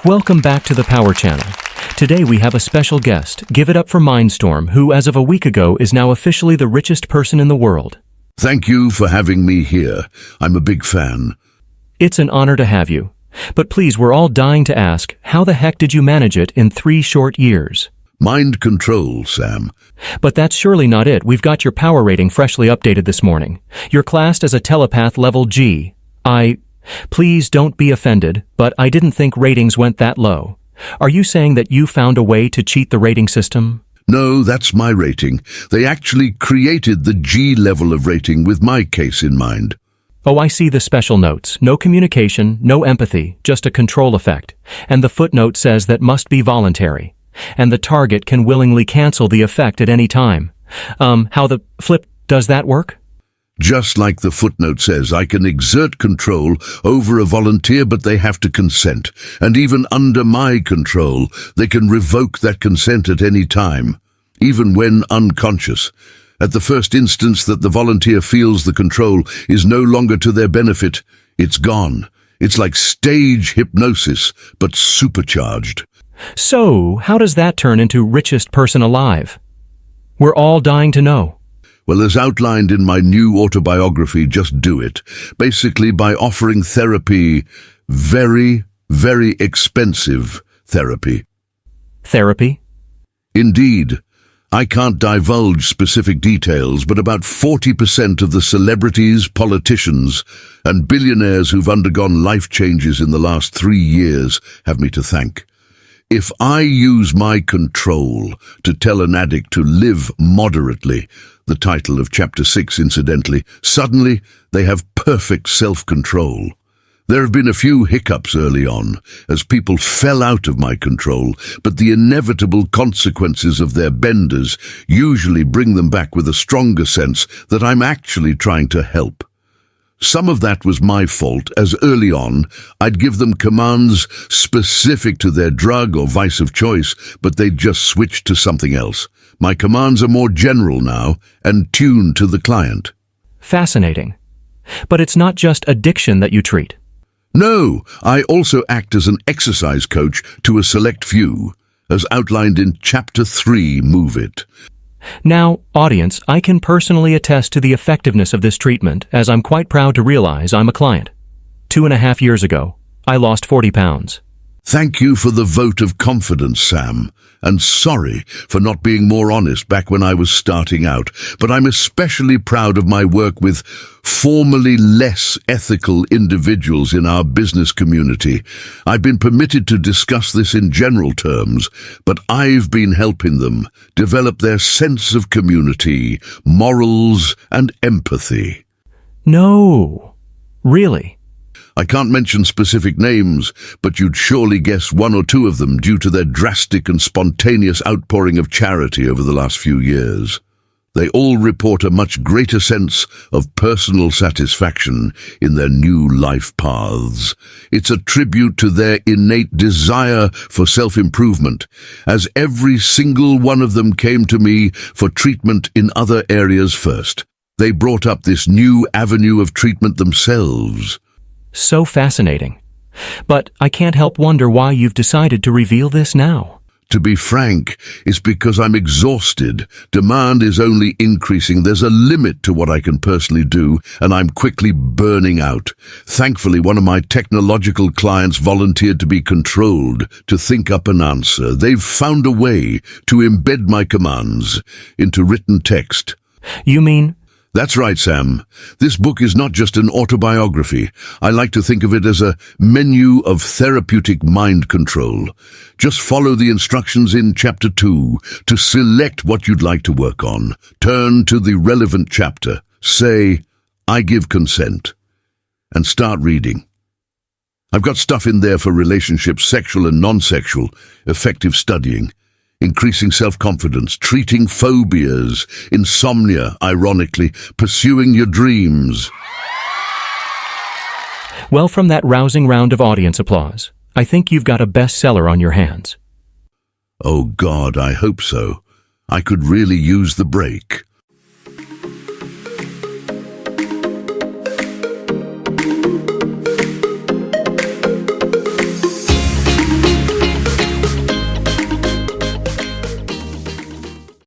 Welcome back to the Power Channel. Today we have a special guest. Give it up for Mindstorm, who as of a week ago is now officially the richest person in the world. Thank you for having me here. I'm a big fan. It's an honor to have you. But please, we're all dying to ask, how the heck did you manage it in 3 short years? Mind control, Sam. But that's surely not it. We've got your power rating freshly updated this morning. You're classed as a telepath level G. Please don't be offended, but I didn't think ratings went that low. Are you saying that you found a way to cheat the rating system? No, that's my rating. They actually created the G level of rating with my case in mind. Oh, I see the special notes. No communication, no empathy, just a control effect. And the footnote says that must be voluntary. And the target can willingly cancel the effect at any time. How the flip does that work? Just like the footnote says, I can exert control over a volunteer, but they have to consent. And even under my control, they can revoke that consent at any time, even when unconscious. At the first instance that the volunteer feels the control is no longer to their benefit, it's gone. It's like stage hypnosis, but supercharged. So, how does that turn into richest person alive? We're all dying to know. Well, as outlined in my new autobiography, Just Do It, basically by offering therapy, very, very expensive therapy. Therapy? Indeed. I can't divulge specific details, but about 40% of the celebrities, politicians, and billionaires who've undergone life changes in the last 3 years have me to thank. If I use my control to tell an addict to live moderately, the title of Chapter 6 incidentally, suddenly they have perfect self-control. There have been a few hiccups early on, as people fell out of my control, but the inevitable consequences of their benders usually bring them back with a stronger sense that I'm actually trying to help. Some of that was my fault, as early on, I'd give them commands specific to their drug or vice of choice, but they'd just switch to something else. My commands are more general now and tuned to the client. Fascinating. But it's not just addiction that you treat. No, I also act as an exercise coach to a select few, as outlined in Chapter 3, Move It. Now, audience, I can personally attest to the effectiveness of this treatment, as I'm quite proud to realize I'm a client. 2.5 years ago, I lost 40 pounds. Thank you for the vote of confidence, Sam, and sorry for not being more honest back when I was starting out, but I'm especially proud of my work with formerly less ethical individuals in our business community. I've been permitted to discuss this in general terms, but I've been helping them develop their sense of community, morals, and empathy. No. Really? I can't mention specific names, but you'd surely guess 1 or 2 of them due to their drastic and spontaneous outpouring of charity over the last few years. They all report a much greater sense of personal satisfaction in their new life paths. It's a tribute to their innate desire for self-improvement, as every single one of them came to me for treatment in other areas first. They brought up this new avenue of treatment themselves. So fascinating. But I can't help wonder why you've decided to reveal this now. To be frank, it's because I'm exhausted. Demand is only increasing. There's a limit to what I can personally do, and I'm quickly burning out. Thankfully, one of my technological clients volunteered to be controlled, to think up an answer. They've found a way to embed my commands into written text. You mean? That's right, Sam. This book is not just an autobiography. I like to think of it as a menu of therapeutic mind control. Just follow the instructions in Chapter 2 to select what you'd like to work on. Turn to the relevant chapter. Say, I give consent, and start reading. I've got stuff in there for relationships, sexual and non-sexual, effective studying, increasing self-confidence, treating phobias, insomnia, ironically, pursuing your dreams. Well, from that rousing round of audience applause, I think you've got a bestseller on your hands. Oh God, I hope so. I could really use the break.